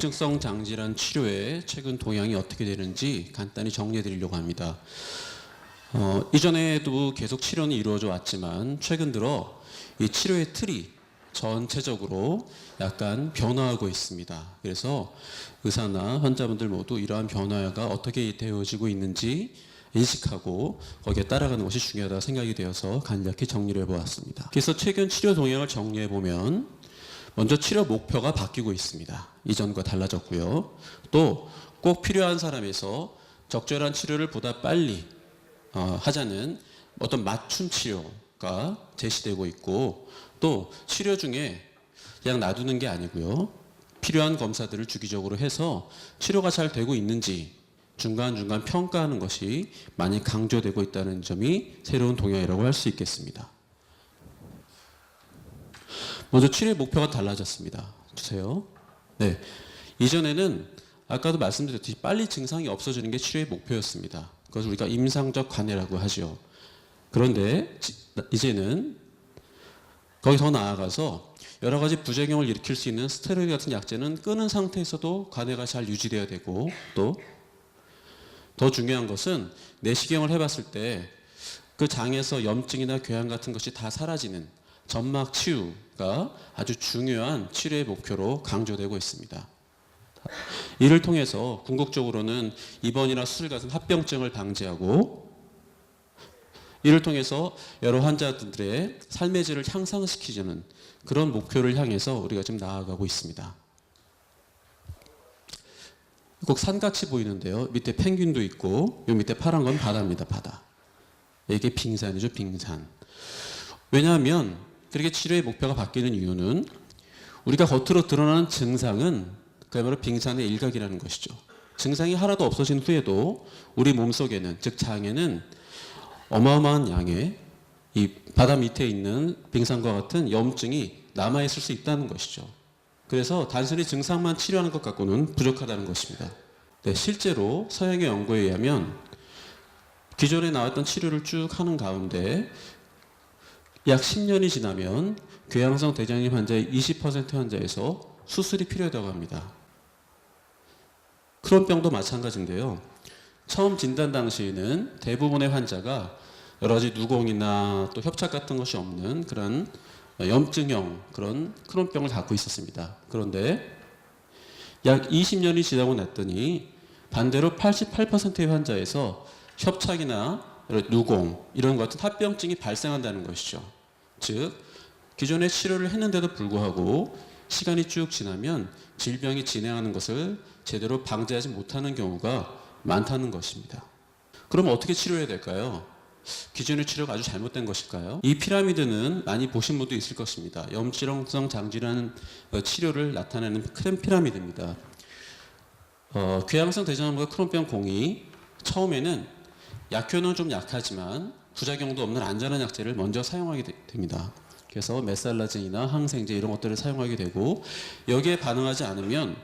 염증성 장질환 치료의 최근 동향이 어떻게 되는지 간단히 정리해 드리려고 합니다. 이전에도 계속 치료는 이루어져 왔지만 최근 들어 이 치료의 틀이 전체적으로 약간 변화하고 있습니다. 그래서 의사나 환자분들 모두 이러한 변화가 어떻게 되어지고 있는지 인식하고 거기에 따라가는 것이 중요하다고 생각이 되어서 간략히 정리를 해보았습니다. 그래서 최근 치료 동향을 정리해 보면 먼저 치료 목표가 바뀌고 있습니다. 이전과 달라졌고요. 또 꼭 필요한 사람에서 적절한 치료를 보다 빨리 하자는 어떤 맞춤 치료가 제시되고 있고, 또 치료 중에 그냥 놔두는 게 아니고요. 필요한 검사들을 주기적으로 해서 치료가 잘 되고 있는지 중간중간 평가하는 것이 많이 강조되고 있다는 점이 새로운 동향이라고 할 수 있겠습니다. 먼저 치료의 목표가 달라졌습니다. 주세요. 네, 이전에는 아까도 말씀드렸듯이 빨리 증상이 없어지는 게 치료의 목표였습니다. 그것을 우리가 임상적 관해라고 하죠. 그런데 이제는 거기 더 나아가서 여러 가지 부작용을 일으킬 수 있는 스테로이드 같은 약제는 끊은 상태에서도 관해가 잘 유지되어야 되고, 또 더 중요한 것은 내시경을 해봤을 때 그 장에서 염증이나 궤양 같은 것이 다 사라지는 점막 치유가 아주 중요한 치료의 목표로 강조되고 있습니다. 이를 통해서 궁극적으로는 입원이나 수술 같은 합병증을 방지하고, 이를 통해서 여러 환자들의 삶의 질을 향상시키는 그런 목표를 향해서 우리가 지금 나아가고 있습니다. 꼭 산같이 보이는데요. 밑에 펭귄도 있고, 요 밑에 파란 건 바다입니다. 바다. 이게 빙산이죠. 빙산. 왜냐하면 그렇게 치료의 목표가 바뀌는 이유는 우리가 겉으로 드러나는 증상은 그야말로 빙산의 일각이라는 것이죠. 증상이 하나도 없어진 후에도 우리 몸속에는, 즉 장에는 어마어마한 양의 이 바다 밑에 있는 빙산과 같은 염증이 남아있을 수 있다는 것이죠. 그래서 단순히 증상만 치료하는 것 갖고는 부족하다는 것입니다. 네, 실제로 서양의 연구에 의하면 기존에 나왔던 치료를 쭉 하는 가운데 약 10년이 지나면 궤양성 대장염 환자의 20% 환자에서 수술이 필요하다고 합니다. 크론병도 마찬가지인데요. 처음 진단 당시에는 대부분의 환자가 여러 가지 누공이나 또 협착 같은 것이 없는 그런 염증형 그런 크론병을 갖고 있었습니다. 그런데 약 20년이 지나고 났더니 반대로 88%의 환자에서 협착이나 누공 이런 것 같은 합병증이 발생한다는 것이죠. 즉 기존에 치료를 했는데도 불구하고 시간이 쭉 지나면 질병이 진행하는 것을 제대로 방지하지 못하는 경우가 많다는 것입니다. 그럼 어떻게 치료해야 될까요? 기존의 치료가 아주 잘못된 것일까요? 이 피라미드는 많이 보신 분도 있을 것입니다. 염증성 장질환 치료를 나타내는 큰 피라미드입니다. 궤양성 대장암과 크론병 공이 처음에는 약효는 좀 약하지만 부작용도 없는 안전한 약제를 먼저 사용하게 됩니다. 그래서 메살라진이나 항생제 이런 것들을 사용하게 되고, 여기에 반응하지 않으면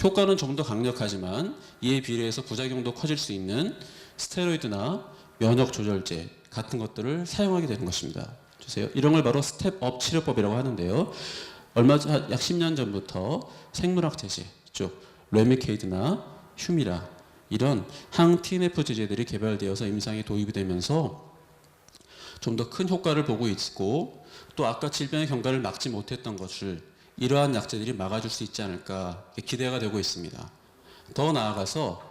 효과는 좀 더 강력하지만 이에 비례해서 부작용도 커질 수 있는 스테로이드나 면역 조절제 같은 것들을 사용하게 되는 것입니다. 주세요. 이런 걸 바로 스텝업 치료법이라고 하는데요. 약 10년 전부터 생물학 제제, 즉 레미케이드나 휴미라 이런 항-TNF 제제들이 개발되어서 임상에 도입이 되면서 좀 더 큰 효과를 보고 있고, 또 아까 질병의 경과를 막지 못했던 것을 이러한 약제들이 막아줄 수 있지 않을까 기대가 되고 있습니다. 더 나아가서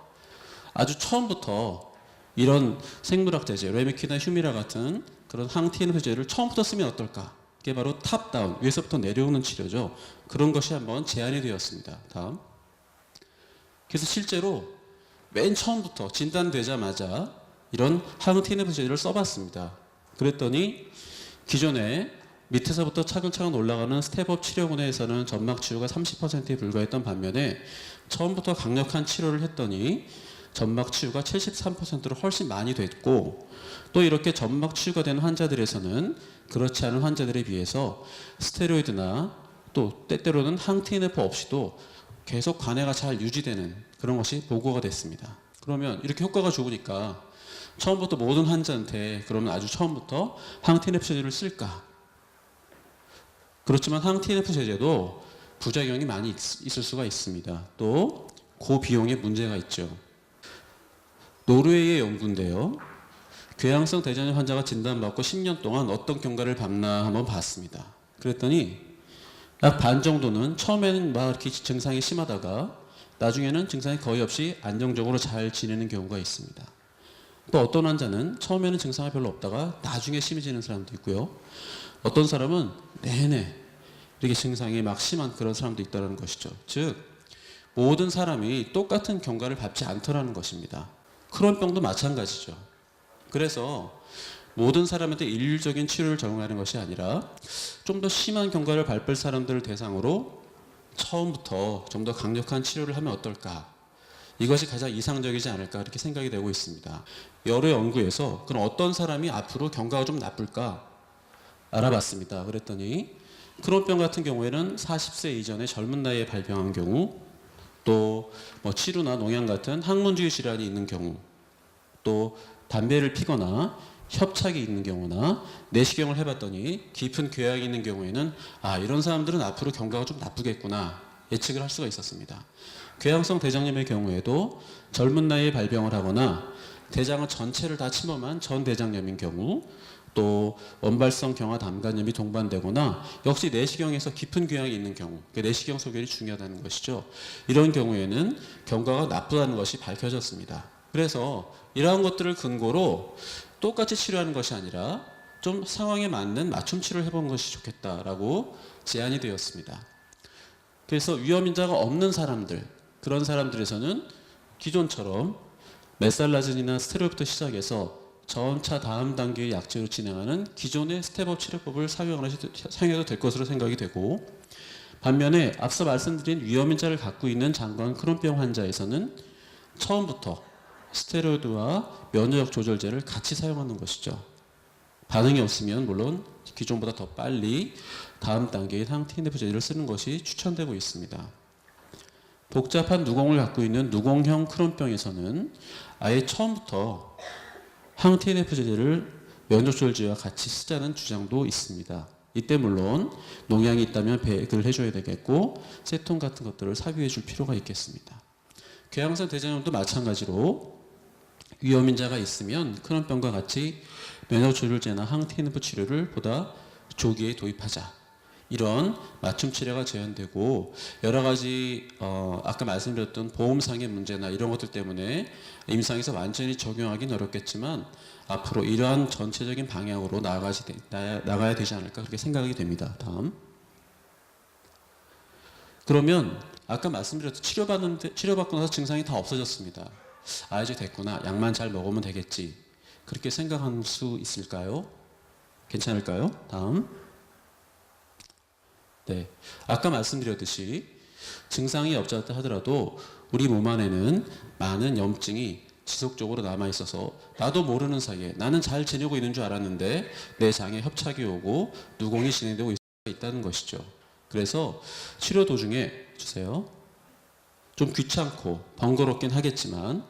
아주 처음부터 이런 생물학 제제, 레미키나 휴미라 같은 그런 항-TNF 제제를 처음부터 쓰면 어떨까? 이게 바로 탑다운, 위에서부터 내려오는 치료죠. 그런 것이 한번 제안이 되었습니다. 다음. 그래서 실제로 맨 처음부터 진단되자마자 이런 항-TNF 제제를 써봤습니다. 그랬더니 기존에 밑에서부터 차근차근 올라가는 스텝업 치료군에서는 점막 치유가 30%에 불과했던 반면에 처음부터 강력한 치료를 했더니 점막 치유가 73%로 훨씬 많이 됐고, 또 이렇게 점막 치유가 된 환자들에서는 그렇지 않은 환자들에 비해서 스테로이드나 또 때때로는 항-TNF 없이도 계속 관해가 잘 유지되는 그런 것이 보고가 됐습니다. 그러면 이렇게 효과가 좋으니까 처음부터 모든 환자한테 그러면 아주 처음부터 항-TNF 제제를 쓸까? 그렇지만 항-TNF 제제도 부작용이 많이 있을 수가 있습니다. 또 고비용의 문제가 있죠. 노르웨이의 연구인데요. 궤양성 대장염 환자가 진단받고 10년 동안 어떤 경과를 봤나 한번 봤습니다. 그랬더니 약 반 정도는 처음에는 막 이렇게 증상이 심하다가 나중에는 증상이 거의 없이 안정적으로 잘 지내는 경우가 있습니다. 또 어떤 환자는 처음에는 증상이 별로 없다가 나중에 심해지는 사람도 있고요. 어떤 사람은 내내 이렇게 증상이 막 심한 그런 사람도 있다는 것이죠. 즉 모든 사람이 똑같은 경과를 밟지 않더라는 것입니다. 크론병도 마찬가지죠. 그래서 모든 사람한테 일률적인 치료를 적용하는 것이 아니라 좀 더 심한 경과를 밟을 사람들을 대상으로 처음부터 좀 더 강력한 치료를 하면 어떨까? 이것이 가장 이상적이지 않을까 이렇게 생각이 되고 있습니다. 여러 연구에서 그럼 어떤 사람이 앞으로 경과가 좀 나쁠까 알아봤습니다. 그랬더니 크론병 같은 경우에는 40세 이전에 젊은 나이에 발병한 경우, 또 뭐 치루나 농양 같은 항문주의 질환이 있는 경우, 또 담배를 피거나 협착이 있는 경우나 내시경을 해봤더니 깊은 궤양이 있는 경우에는 이런 사람들은 앞으로 경과가 좀 나쁘겠구나 예측을 할 수가 있었습니다. 궤양성 대장염의 경우에도 젊은 나이에 발병을 하거나 대장을 전체를 다 침범한 전대장염인 경우, 또 원발성 경화 담간염이 동반되거나 역시 내시경에서 깊은 궤양이 있는 경우, 내시경 소견이 중요하다는 것이죠. 이런 경우에는 경과가 나쁘다는 것이 밝혀졌습니다. 그래서 이러한 것들을 근거로 똑같이 치료하는 것이 아니라 좀 상황에 맞는 맞춤 치료를 해보는 것이 좋겠다라고 제안이 되었습니다. 그래서 위험인자가 없는 사람들, 그런 사람들에서는 기존처럼 메살라진이나 스테로id부터 시작해서 점차 다음 단계의 약제로 진행하는 기존의 스텝업 치료법을 사용해도 될 것으로 생각이 되고, 반면에 앞서 말씀드린 위험인자를 갖고 있는 장관 크론병 환자에서는 처음부터 스테로이드와 면역 조절제를 같이 사용하는 것이죠. 반응이 없으면 물론 기존보다 더 빨리 다음 단계의 항TNF제를 쓰는 것이 추천되고 있습니다. 복잡한 누공을 갖고 있는 누공형 크론병에서는 아예 처음부터 항TNF제를 면역조절제와 같이 쓰자는 주장도 있습니다. 이때 물론 농양이 있다면 배액을 해줘야 되겠고 세톤 같은 것들을 삽입해 줄 필요가 있겠습니다. 궤양성 대장염도 마찬가지로 위험인자가 있으면 크론병과 같이 면역조절제나 항TNF 치료를 보다 조기에 도입하자. 이런 맞춤 치료가 제한되고 여러 가지 아까 말씀드렸던 보험상의 문제나 이런 것들 때문에 임상에서 완전히 적용하기는 어렵겠지만 앞으로 이러한 전체적인 방향으로 나가야 되지 않을까 그렇게 생각이 됩니다. 다음. 그러면 아까 말씀드렸던 치료받고 나서 증상이 다 없어졌습니다. 이제 됐구나. 약만 잘 먹으면 되겠지. 그렇게 생각할 수 있을까요? 괜찮을까요? 다음. 네, 아까 말씀드렸듯이 증상이 없었다 하더라도 우리 몸 안에는 많은 염증이 지속적으로 남아있어서 나도 모르는 사이에 나는 잘 지내고 있는 줄 알았는데 내 장에 협착이 오고 누공이 진행되고 있다는 것이죠. 그래서 치료 도중에 주세요. 좀 귀찮고 번거롭긴 하겠지만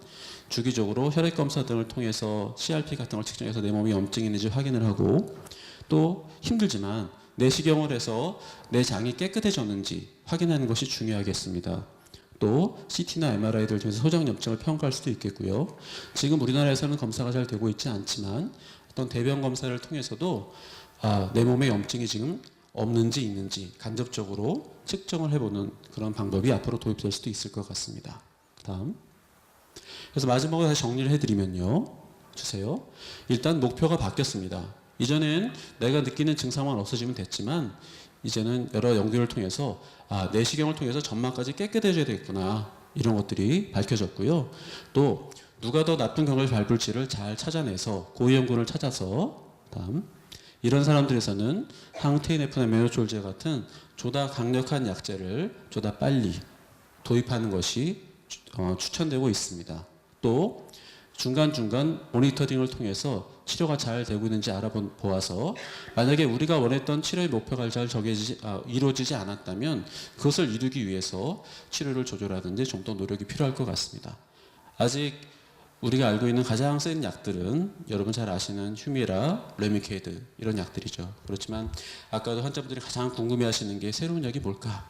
주기적으로 혈액검사 등을 통해서 CRP 같은 걸 측정해서 내 몸에 염증이 있는지 확인을 하고, 또 힘들지만 내시경을 해서 내 장이 깨끗해졌는지 확인하는 것이 중요하겠습니다. 또 CT나 MRI를 통해서 소장염증을 평가할 수도 있겠고요. 지금 우리나라에서는 검사가 잘 되고 있지 않지만 어떤 대변 검사를 통해서도 내 몸에 염증이 지금 없는지 있는지 간접적으로 측정을 해보는 그런 방법이 앞으로 도입될 수도 있을 것 같습니다. 다음. 그래서 마지막으로 다시 정리를 해드리면요. 주세요. 일단 목표가 바뀌었습니다. 이전엔 내가 느끼는 증상만 없어지면 됐지만 이제는 여러 연구를 통해서 내시경을 통해서 점막까지 깨끗해져야 되겠구나 이런 것들이 밝혀졌고요. 또 누가 더 나쁜 경과를 밟을지를 잘 찾아내서 고위험군을 찾아서 다음 이런 사람들에서는 항TNF나 면역조절제 같은 조다 강력한 약제를 조다 빨리 도입하는 것이 추천되고 있습니다. 또 중간중간 모니터링을 통해서 치료가 잘 되고 있는지 알아보아서 만약에 우리가 원했던 치료의 목표가 잘 이루어지지 않았다면 그것을 이루기 위해서 치료를 조절하든지 좀 더 노력이 필요할 것 같습니다. 아직 우리가 알고 있는 가장 센 약들은 여러분 잘 아시는 휴미라, 레미케이드 이런 약들이죠. 그렇지만 아까도 환자분들이 가장 궁금해하시는 게 새로운 약이 뭘까?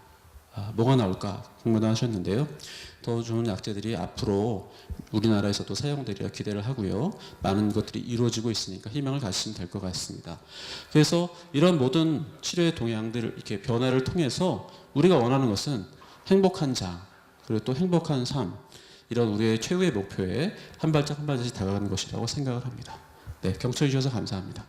뭐가 나올까 궁금하다 하셨는데요. 더 좋은 약제들이 앞으로 우리나라에서도 사용되리라 기대를 하고요. 많은 것들이 이루어지고 있으니까 희망을 가지시면 될 것 같습니다. 그래서 이런 모든 치료의 동향들 이렇게 변화를 통해서 우리가 원하는 것은 행복한 장, 그리고 또 행복한 삶, 이런 우리의 최후의 목표에 한 발짝 한 발짝씩 다가가는 것이라고 생각을 합니다. 네, 경청해 주셔서 감사합니다.